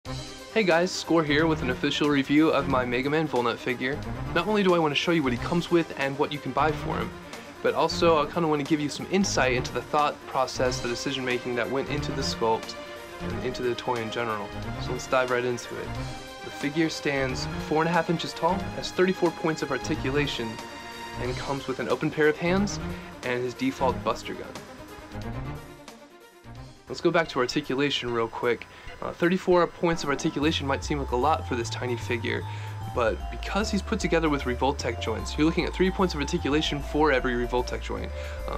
Hey guys, Score here with an official review of my Mega Man Volnutt figure. Not only do I want to show you what he comes with and what you can buy for him, but also I kind of want to give you some insight into the thought process, the decision making that went into the sculpt and into the toy in general. So let's dive right into it. The figure stands 4.5 inches tall, has 34 points of articulation, and comes with an open pair of hands and his default buster gun. Let's go back to articulation real quick. 34 points of articulation might seem like a lot for this tiny figure, but because he's put together with Revoltech joints, you're looking at 3 points of articulation for every Revoltech joint.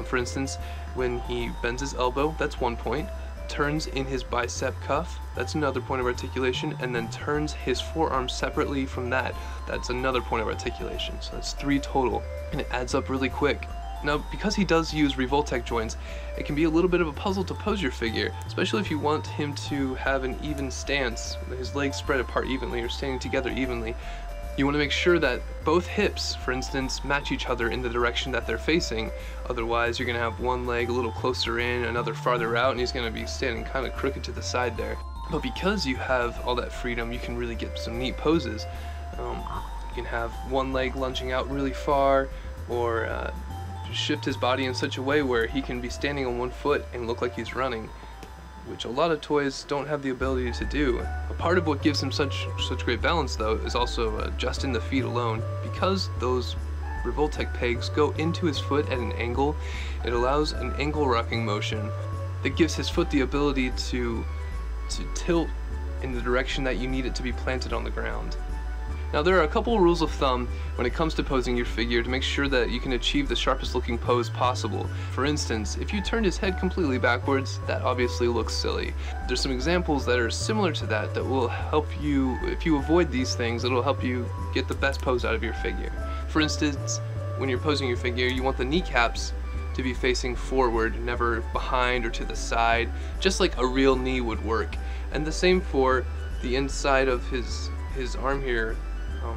For instance, when he bends his elbow, that's 1 point, turns in his bicep cuff, that's another point of articulation, and then turns his forearm separately from that, that's another point of articulation. So that's 3 total, and it adds up really quick. Now, because he does use Revoltech joints, it can be a little bit of a puzzle to pose your figure, especially if you want him to have an even stance, his legs spread apart evenly or standing together evenly. You want to make sure that both hips, for instance, match each other in the direction that they're facing. Otherwise, you're going to have one leg a little closer in, another farther out, and he's going to be standing kind of crooked to the side there. But because you have all that freedom, you can really get some neat poses. You can have one leg lunging out really far, or shift his body in such a way where he can be standing on 1 foot and look like he's running, which a lot of toys don't have the ability to do. A part of what gives him such great balance, though, is also just in the feet alone. Because those Revoltech pegs go into his foot at an angle, it allows an angle rocking motion that gives his foot the ability to tilt in the direction that you need it to be planted on the ground. Now, there are a couple rules of thumb when it comes to posing your figure to make sure that you can achieve the sharpest looking pose possible. For instance, if you turned his head completely backwards, that obviously looks silly. There's some examples that are similar to that will help you, if you avoid these things, it'll help you get the best pose out of your figure. For instance, when you're posing your figure, you want the kneecaps to be facing forward, never behind or to the side, just like a real knee would work. And the same for the inside of his arm here.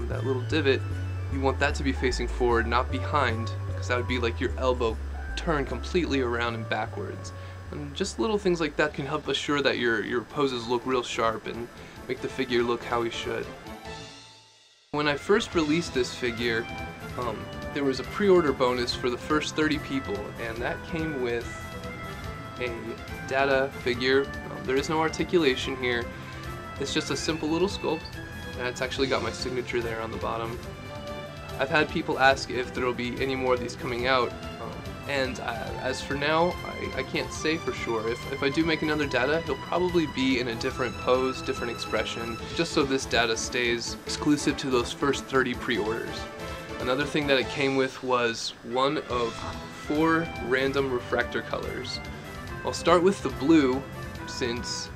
That little divot, you want that to be facing forward, not behind, because that would be like your elbow turned completely around and backwards. And just little things like that can help assure that your poses look real sharp and make the figure look how he should. When I first released this figure, there was a pre-order bonus for the first 30 people, and that came with a data figure. There is no articulation here. It's just a simple little sculpt. And it's actually got my signature there on the bottom. I've had people ask if there will be any more of these coming out, and as for now, I can't say for sure. If I do make another data, he'll probably be in a different pose, different expression, just so this data stays exclusive to those first 30 pre-orders. Another thing that it came with was one of 4 random refractor colors. I'll start with the blue, since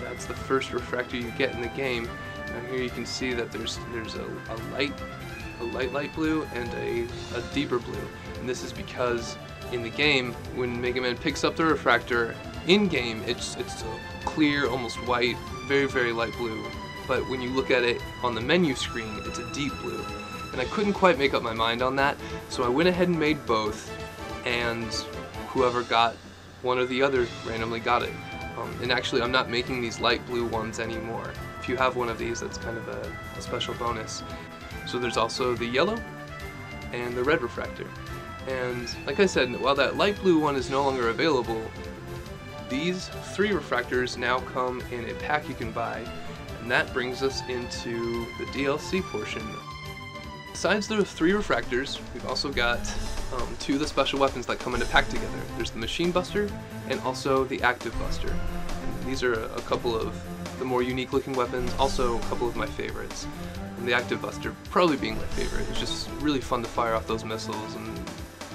that's the first refractor you get in the game. Now here you can see that there's a light blue and a deeper blue, and this is because in the game, when Mega Man picks up the refractor, in game it's a clear, almost white, very light blue, but when you look at it on the menu screen, it's a deep blue. And I couldn't quite make up my mind on that, so I went ahead and made both, and whoever got one or the other randomly got it. And actually, I'm not making these light blue ones anymore. If you have one of these, that's kind of a special bonus. So there's also the yellow and the red refractor. And like I said, while that light blue one is no longer available, these 3 refractors now come in a pack you can buy, and that brings us into the DLC portion. Besides the 3 refractors, we've also got 2 of the special weapons that come in a pack together. There's the Machine Buster and also the Active Buster. And these are a couple of the more unique looking weapons, also a couple of my favorites. And the Active Buster probably being my favorite. It's just really fun to fire off those missiles and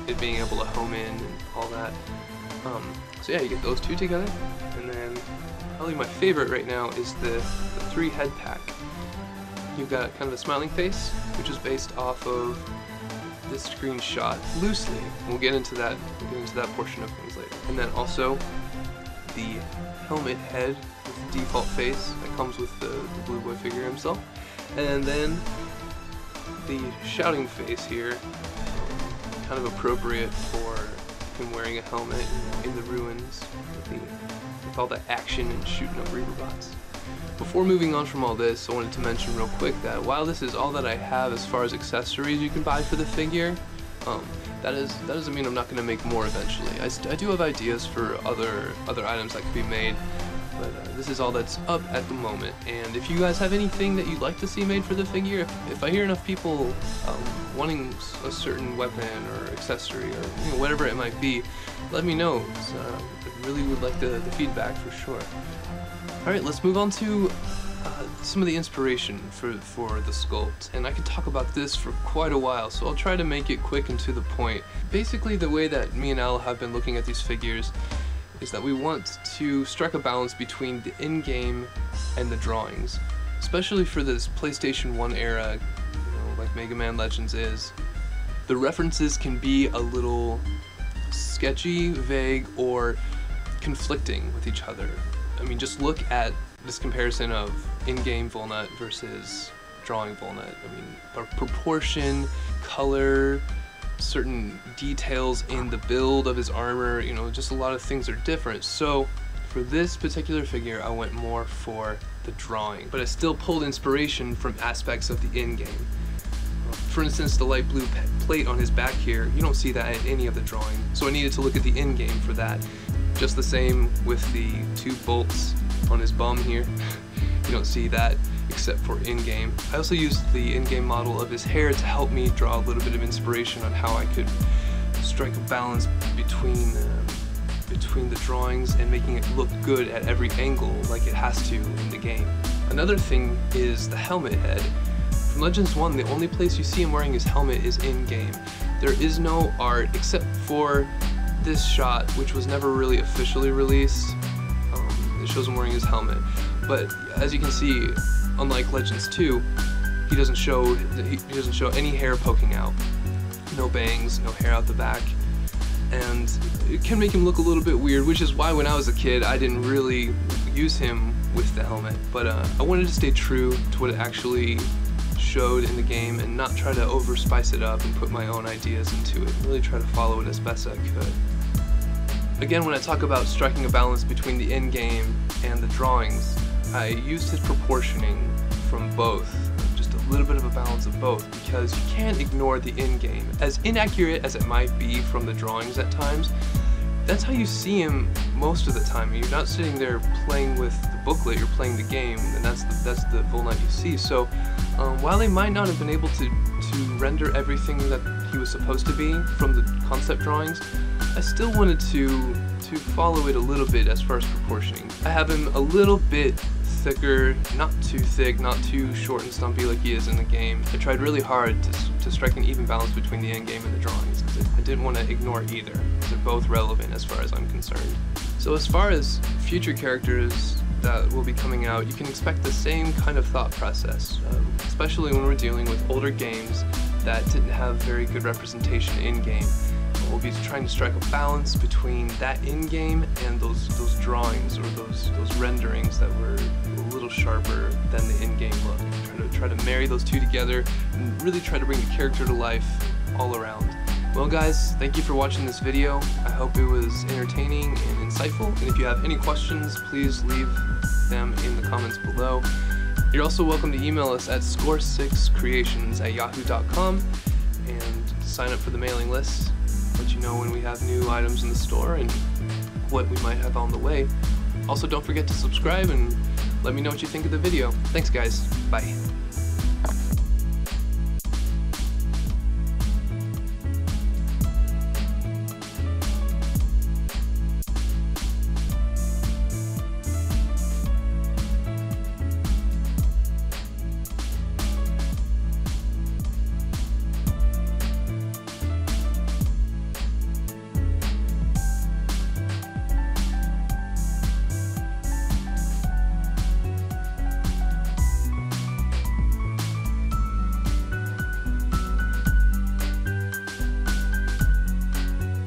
it being able to home in and all that. So yeah, you get those 2 together, and then probably my favorite right now is the 3 head pack. You've got kind of a smiling face, which is based off of this screenshot loosely. We'll get into that portion of things later. And then also the helmet head with the default face that comes with the Blue Boy figure himself. And then the shouting face here, kind of appropriate for him wearing a helmet in the ruins with all the action and shooting up Reaver bots. Before moving on from all this, I wanted to mention real quick that while this is all that I have as far as accessories you can buy for the figure, that doesn't mean I'm not going to make more eventually. I do have ideas for other items that could be made, but this is all that's up at the moment. And if you guys have anything that you'd like to see made for the figure, if I hear enough people wanting a certain weapon or accessory or whatever it might be, let me know. I really would like the feedback for sure. Alright, let's move on to some of the inspiration for the sculpt, and I could talk about this for quite a while, so I'll try to make it quick and to the point. Basically, the way that me and Al have been looking at these figures is that we want to strike a balance between the in-game and the drawings, especially for this PlayStation 1 era, like Mega Man Legends is. The references can be a little sketchy, vague, or conflicting with each other. I mean, just look at this comparison of in-game Volnutt versus drawing Volnutt. I mean, proportion, color, certain details in the build of his armor, just a lot of things are different. So for this particular figure, I went more for the drawing, but I still pulled inspiration from aspects of the in-game. For instance, the light blue plate on his back here, you don't see that in any of the drawing, so I needed to look at the in-game for that. Just the same with the 2 bolts on his bum here. You don't see that except for in-game. I also used the in-game model of his hair to help me draw a little bit of inspiration on how I could strike a balance between the drawings and making it look good at every angle like it has to in the game. Another thing is the helmet head. From Legends 1, the only place you see him wearing his helmet is in-game. There is no art except for this shot, which was never really officially released. It shows him wearing his helmet, but as you can see, unlike Legends 2, he doesn't show any hair poking out, no bangs, no hair out the back, and it can make him look a little bit weird, which is why when I was a kid I didn't really use him with the helmet. But I wanted to stay true to what it actually showed in the game and not try to overspice it up and put my own ideas into it, and really try to follow it as best I could. Again, when I talk about striking a balance between the in-game and the drawings, I used his proportioning from both, just a little bit of a balance of both, because you can't ignore the in-game. As inaccurate as it might be from the drawings at times, that's how you see him most of the time. You're not sitting there playing with the booklet, you're playing the game, and that's the Volnutt you see. So while they might not have been able to render everything that he was supposed to be from the concept drawings, I still wanted to follow it a little bit as far as proportioning. I have him a little bit thicker, not too thick, not too short and stumpy like he is in the game. I tried really hard to strike an even balance between the in-game and the drawings, because I didn't want to ignore either. They're both relevant as far as I'm concerned. So as far as future characters that will be coming out, you can expect the same kind of thought process, especially when we're dealing with older games that didn't have very good representation in-game. We'll be trying to strike a balance between that in-game and those drawings or those renderings that were a little sharper than the in-game look. Try to marry those two together and really try to bring the character to life all around. Well guys, thank you for watching this video. I hope it was entertaining and insightful, and if you have any questions, please leave them in the comments below. You're also welcome to email us at score6creations@yahoo.com and to sign up for the mailing list. Let you know when we have new items in the store and what we might have on the way. Also, don't forget to subscribe and let me know what you think of the video. Thanks guys, bye.